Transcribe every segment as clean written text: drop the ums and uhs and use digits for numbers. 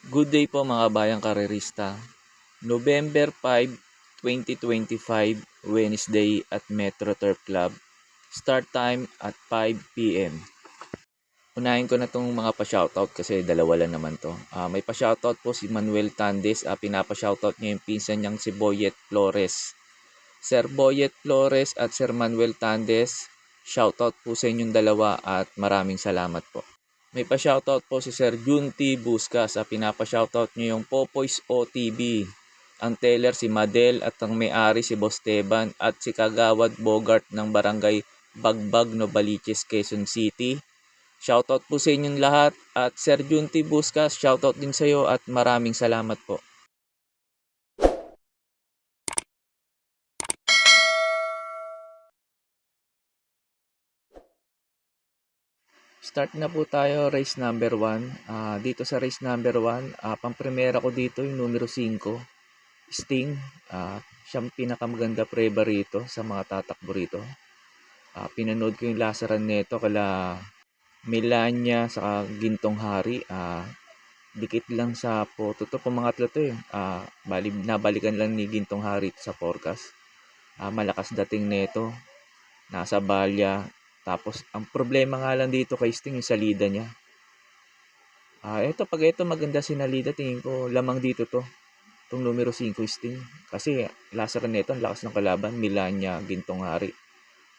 Good day po mga bayang karerista. November 5, 2025, Wednesday at Metro Turf Club. Start time at 5 p.m. Unahin ko na itong mga pa-shoutout kasi dalawa lang naman to. May pa-shoutout po si Manuel Tandes. Pinapa-shoutout niya yung pinsan niyang si Boyet Flores. Sir Boyet Flores at Sir Manuel Tandes, shoutout po sa inyong dalawa at maraming salamat po. May pa-shoutout po si Sir Junti Buscas. Pinapa-shoutout niyo yung Popoy's OTB. Ang teller si Madel at ang may-ari si Boss Teban at si Kagawad Bogart ng Barangay Bagbag, Novaliches, Quezon City. Shoutout po sa inyong lahat at Sir Junti Buscas, shoutout din sa iyo at maraming salamat po. Start na po tayo, race number 1. Dito sa race number 1, pang-primera ko dito yung numero 5, Sting. Siyang pinakamaganda preba rito sa mga tatakbo rito. Pinanood ko yung lasaran nito kala Melania sa Gintong Hari. Dikit lang sa photo to, pumangatlo to nabalikan lang ni Gintong Hari sa forecast. Malakas dating nito, nasa balya. Tapos, ang problema nga lang dito kay Sting, yung salida niya. Pag ito maganda sinalida, tingin ko lamang dito to. Itong numero 5 Sting. Kasi, lasaran nito, ang lakas ng kalaban. Melania, Gintong Hari.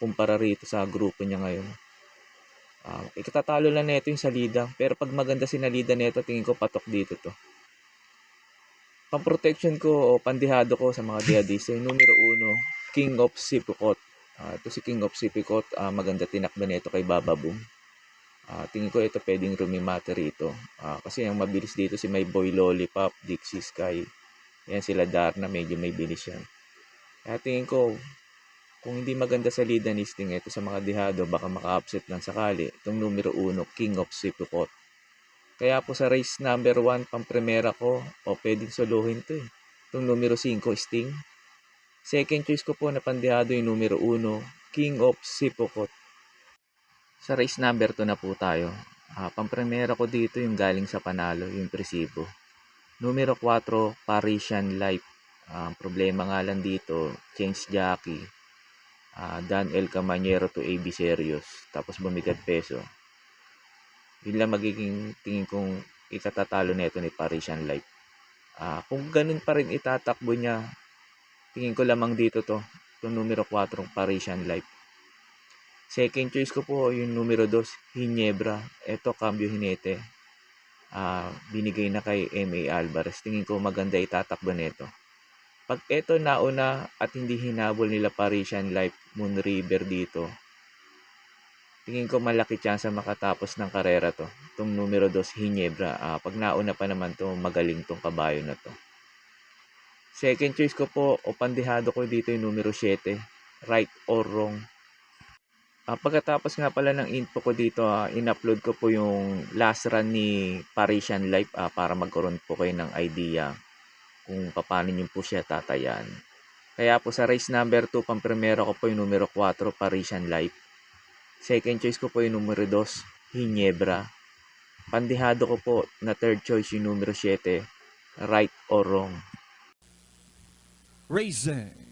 Kumpara rito sa grupo niya ngayon. Ikatatalo lang nito yung salida. Pero pag maganda sinalida nito, tingin ko patok dito to. Pang-protection ko o pandihado ko sa mga dihadista, yung numero 1, King of Sipukot. Ito si King of Sipikot, maganda tinakbo nito kay Baba Boom. Tingin ko ito pwedeng rumimate rito. Kasi ang mabilis dito si My Boy Lollipop, Dixie Sky. Yan sila Darna, medyo may bilis yan. Kaya tingin ko, kung hindi maganda sa lead ni Sting, ito sa mga dihado, baka maka-upset lang sakali. Itong numero 1, King of Sipikot. Kaya po sa race number 1, pang-primera ko, pwedeng solohin to eh. Itong numero 5, Sting. Second choice ko po na pandihado yung numero 1, King of Sipokot. Sa race number 2 na po tayo. Pampremera ko dito yung galing sa panalo, yung Presibo. Numero 4, Parisian Life. Problema nga lang dito, change jockey. Dan El Camanyero to AB Serious. Tapos bumigat peso. Yun lang magiging tingin kong ikatatalo nito ni Parisian Life. Kung ganun pa rin itatakbo niya, tingin ko lamang dito to. Itong numero 4, Parisian Life. Second choice ko po yung numero 2, Hinebra. Ito, Cambio Hinete. Binigay na kay M.A. Alvarez. Tingin ko maganda itatakbo nito. Pag ito nauna at hindi hinabol nila Parisian Life, Moon River dito, tingin ko malaki chance makatapos ng karera to. Itong numero 2, Hinebra. Pag nauna pa naman to, magaling tong kabayo na to. Second choice ko po o pandihado ko dito yung numero 7, Right or Wrong. Pagkatapos nga pala ng info ko dito, in-upload ko po yung last run ni Parisian Life para magkaroon po kayo ng idea kung paano nyo po siya tatayan. Kaya po sa race number 2, pang-primero ko po yung numero 4, Parisian Life. Second choice ko po yung numero 2, Hinebra. Pandihado ko po na third choice yung numero 7, Right or Wrong. Racing.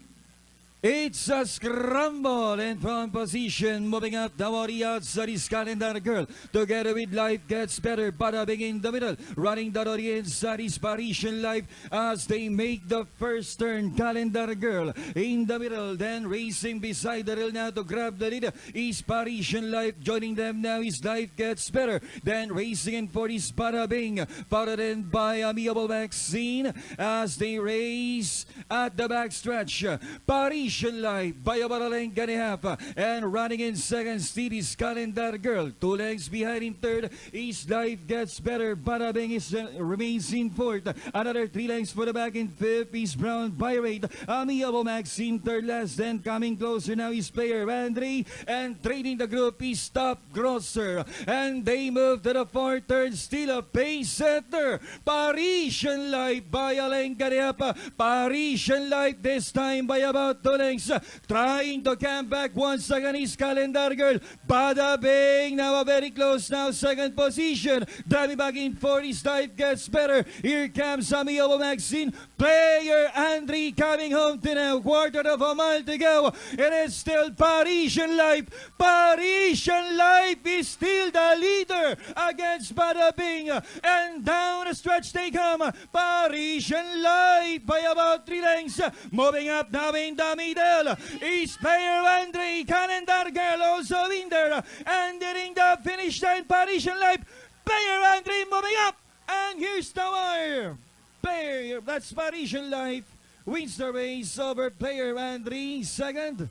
It's a scramble in front position, moving up the warriors that is Calendar Girl. Together with Life Gets Better, Badabing in the middle. Running the audience that is Parisian Life as they make the first turn. Calendar Girl in the middle, then racing beside the rail now to grab the lead is Parisian Life. Joining them now is Life Gets Better. Then racing in for is Badabing, followed in by Amiable Maxine as they race at the backstretch. Parisian Life by about a length and a half, and running in second steed is Calendar Girl. 2 lengths behind in third is Life Gets Better. Badabing remains in fourth. Another 3 lengths for the back in fifth is Brown Pirate. Amiable Maxine third last, then coming closer now is Player Andre, and trading the group is Top Grosser, and they move to the fourth turn. Still a pace setter. Parisian Life by a length and a half. Parisian Life this time by about 2 lengths. Trying to come back once again is Calendar Girl. Bada Bing now very close now. Second position. Driving back in fourth is Life Gets Better. Here comes Amigo Maxine. Player Andre coming home to now. Quarter of a mile to go. It is still Parisian Life. Parisian Life is still the leader against Bada Bing. And down the stretch they come. Parisian Life by about 3 lengths. Moving up now in the middle is Player Andre. Calendar Girl also in there. And nearing the finish line, Parisian Life. Player Andre moving up. And here's the wire. Player, that's Parisian Life. Wins the race over Player Andre. Second.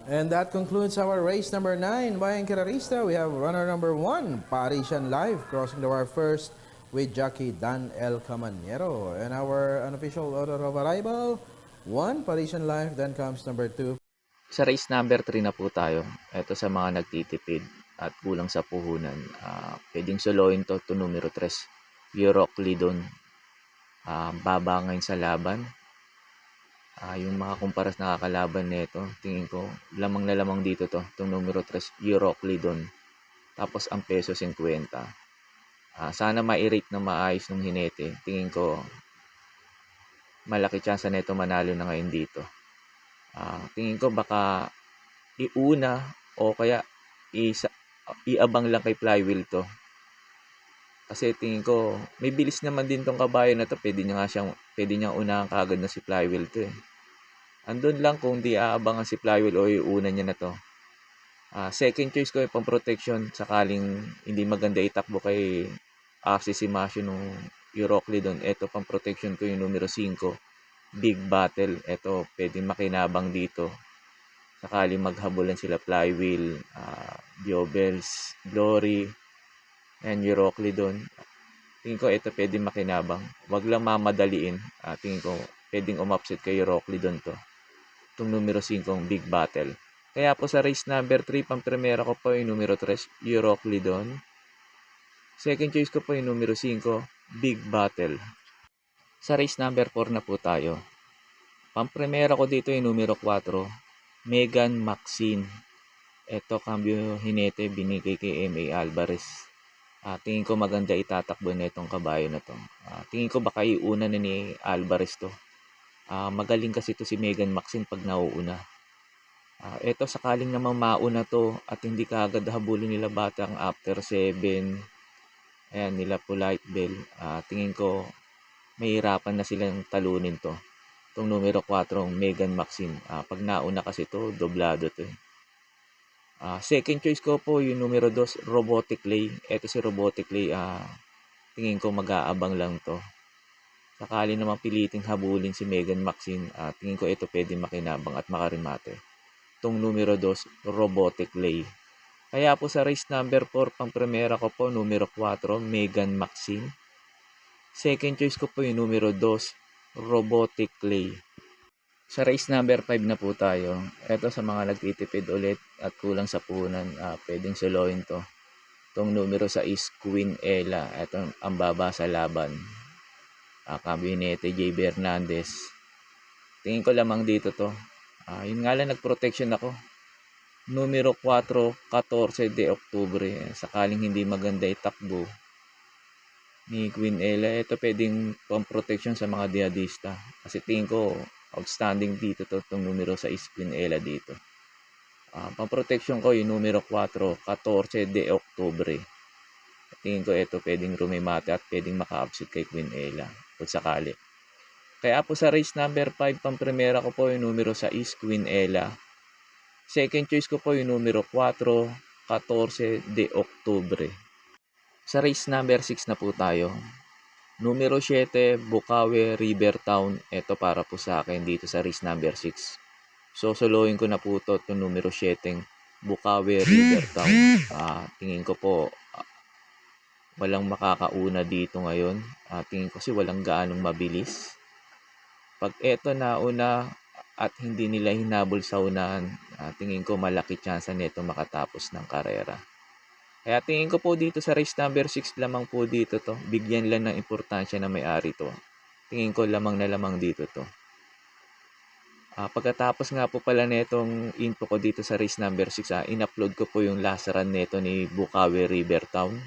And that concludes our race number 9. Bayan Kirarista, we have runner number 1, Parisian Life, crossing the wire first with jockey Dan El Camanero. And our unofficial order of arrival, 1, Parisian Life, then comes number 2. Sa race number 3 na po tayo. Ito sa mga nagtitipid at kulang sa puhunan. Pwedeng soloin to numero 3, Euroclidon. Baba ngayon sa laban. Yung mga kumparas na kakalaban nito, tingin ko, lamang na lamang dito itong numero 3, Euroclidon. Tapos ang peso 50. Sana ma-rate na maayos ng hinete. Tingin ko, malaki chance na ito manalo na ngayon dito. Tingin ko baka iuna o kaya iabang lang kay Flywheel to. Kasi tingin ko, may bilis naman din tong kabayo na to. Pwede niyang unahan kagad na si Flywheel to eh. Andun lang kung di aabangan si Flywheel o iuna niya na to. Second choice ko yung pang protection sakaling hindi maganda itakbo kay RC Simasio nung Euroclidon. Ito pang protection ko yung numero 5, Big Battle. Ito pwedeng makinabang dito. Sakaling maghabulan sila Flywheel, Diobels, Glory, and Euroclidon. Tingin ko ito pwedeng makinabang. Wag lang mamadaliin. Tingin ko pwedeng umupset kay Euroclidon to. Itong numero 5, Big Battle. Kaya po sa race number 3, pang-primera ko po yung numero 3, Euroclidon. Second choice ko po yung numero 5, Big Battle. Sa race number 4 na po tayo. Pang-primera ko dito yung numero 4, Megan Maxine. Ito, cambio hinete, binigay kay M.A. Alvarez. Tingin ko maganda itatakbo na itong kabayo na to. Tingin ko baka iuna na ni Alvarez to. Magaling kasi to si Megan Maxine pag nauuna. Ito sakaling naman mauna to at hindi kaagad habulin nila batang after 7. Ayan, nila Polite Bell. Tingin ko mahirapan na silang talunin to. Itong numero 4, Megan Maxine. Pag nauna kasi to, doblado to eh. Second choice ko po yung numero 2, Robotic Lay. Ito si Robotic Lay, tingin ko mag-aabang lang to. Sakali naman piliting habulin si Megan Maxine, tingin ko ito pwede makinabang at makarimate. Itong numero 2, Robotic Lay. Kaya po sa race number 4, pang primera ko po, numero 4, Megan Maxine. Second choice ko po yung numero 2, Robotic Lay. Sa race number 5 na po tayo. Ito sa mga nagtitipid ulit at kulang sa puhunan, pwedeng soloin to. Itong numero 6, Queen Ella. Ito ang baba sa laban. Kabinete J. Bernandez. Tingin ko lamang dito to. Yun nga lang nagprotection ako. Numero 4, 14 de Oktubre. Sakaling hindi maganda itakbo ni Queen Ella. Ito pwedeng pang protection sa mga diadista. Kasi tingin ko outstanding dito to, itong numero 6, Queen Ella dito. Pang-protection ko yung numero 4, 14 de Oktubre. Tingin ko ito pwedeng rumimate at pwedeng maka-upset kay Queen Ella kung sakali. Kaya po sa race number 5, pang-primera ko po yung numero 6, Queen Ella. Second choice ko po yung numero 4, 14 de Oktubre. Sa race number 6 na po tayo. Numero 7, Bukawi Rivertown. Ito para po sa akin dito sa race number 6. So, soloin ko na po ito itong numero 7, Bukawi Rivertown. Tingin ko po, walang makakauna dito ngayon. Tingin ko kasi walang gaanong mabilis. Pag ito nauna at hindi nila hinabol sa unahan, tingin ko malaki chance nito makatapos ng karera. Kaya tingin ko po dito sa race number 6 lamang po dito to. Bigyan lang ng importansya na may-ari to. Tingin ko lamang na lamang dito to. Pagkatapos nga po pala netong info ko dito sa race number 6, in-upload ko po yung last run neto ni Bukawi River Town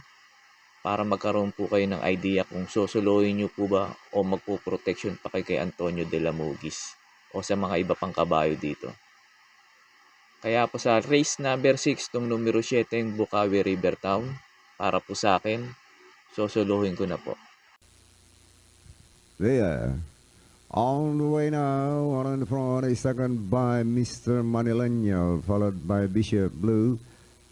para magkaroon po kayo ng idea kung susuluhin nyo po ba o magpo-protection pa kay Antonio de la Mugis o sa mga iba pang kabayo dito. Kaya po sa race number 6, tong numero 7 yung Bukawi River Town, para po sa akin, susuluhin ko na po. There. On the way now, on in front is second by Mr. Manileño, followed by Bishop Blue.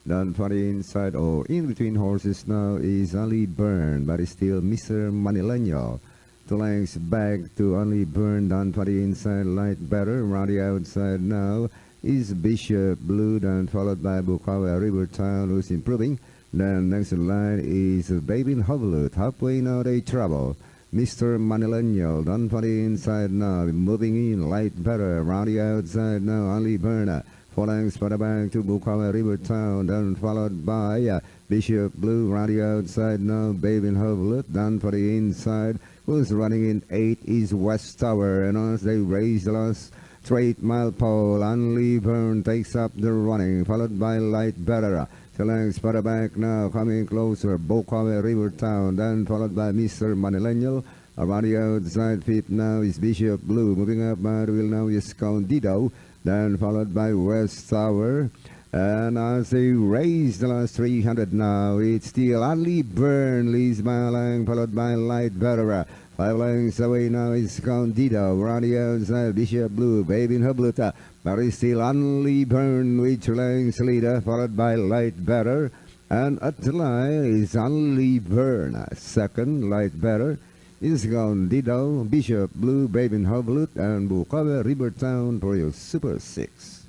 Down for the inside or in between horses now is only Burn, but it's still Mr. Manileño. 2 lengths back to only Burn, down for the inside, light better. Around the outside now is Bishop Blue, then followed by Bukawi River Town, who's improving. Then next in line is Baby Hovelut. Halfway now they travel. Mr. Manileño, done for the inside now, moving in, light better, around the outside now, only Burner. 4 lengths for the back to Bukawi River Town, then followed by Bishop Blue, around the outside now, Baby Hovelut, done for the inside. Who's running in 8 is West Tower, and as they raise the last straight mile pole, only Burn takes up the running, followed by Light Better. 2 lengths for the back now, coming closer, Bukawi River Town, then followed by Mr. Manileño. Around the outside, fifth now is Bishop Blue, moving up by the wheel now is Condido, then followed by West Tower. And as they raise the last 300 now, it's still only Burn, leads by a length, followed by Light Better. 5 lengths away now is Condido, around the outside, Bishop Blue, Baby Hovelut. But it's still only Burn with 2 lengths leader, followed by Light Better. And at the line is only Burn. Second, Light Better is Condido, Bishop Blue, Baby Hovelut, and Bukawi River Town for your Super 6.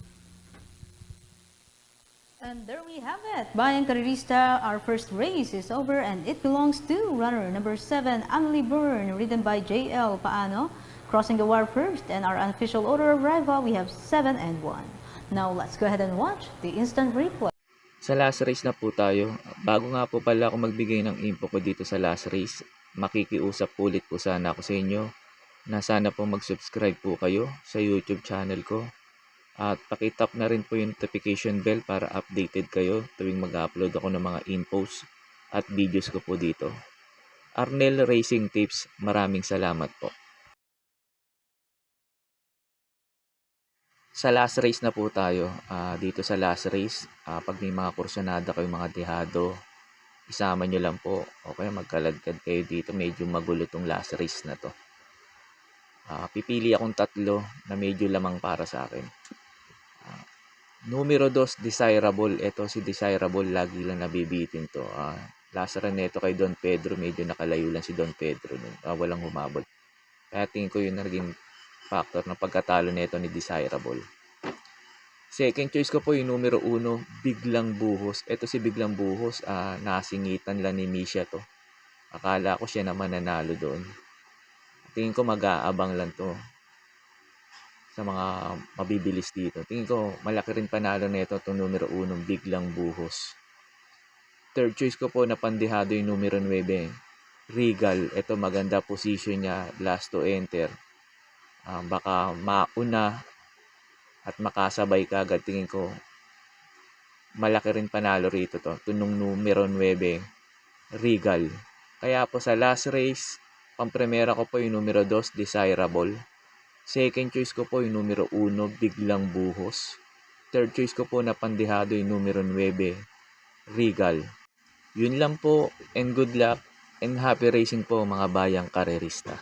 And there we have it. Bayan Carrerista, our first race is over and it belongs to runner number 7, Anli Burn, ridden by JL Paano, crossing the wire first. And our unofficial order of arrival, we have 7 and 1. Now let's go ahead and watch the instant replay. Sa last race na po tayo. Bago nga po pala ako magbigay ng info ko dito sa last race, makikiusap ulit po sana ako sa inyo na sana po mag-subscribe po kayo sa YouTube channel ko. At pakitap na rin po yung notification bell para updated kayo tuwing mag-upload ako ng mga infos at videos ko po dito. Arnel Racing Tips, maraming salamat po. Sa last race na po tayo. Dito sa last race, pag may mga kursyonada kayo, mga dehado, isama nyo lang po. Okay, magkaladkad kayo dito. Medyo magulo tong last race na to. Pipili akong 3 na medyo lamang para sa akin. Numero 2, Desirable. Ito si Desirable, lagi lang nabibitin to. Last run neto kay Don Pedro, medyo nakalayo lang si Don Pedro. Walang humabol. Kaya tingin ko yun na naging factor ng pagkatalo neto ni Desirable. Second choice ko po yung numero 1, Biglang Buhos. Ito si Biglang Buhos, nasingitan lang ni Misha to. Akala ko siya naman nanalo doon. Tingin ko mag-aabang lang to sa mga mabibilis dito. Tingin ko malaki rin panalo nito itong numero 1, Biglang Buhos. Third choice ko po na pandehado yung numero 9, Regal. Ito maganda position niya, last to enter. Baka mauna at makasabay ka agad. Tingin ko malaki rin panalo rito to. Tunong numero 9, Regal. Kaya po sa last race, pampremera ko po yung numero 2, Desirable. Second choice ko po yung numero 1, Biglang Buhos. Third choice ko po na pandehado yung numero 9, Regal. Yun lang po, and good luck and happy racing po mga bayang karerista.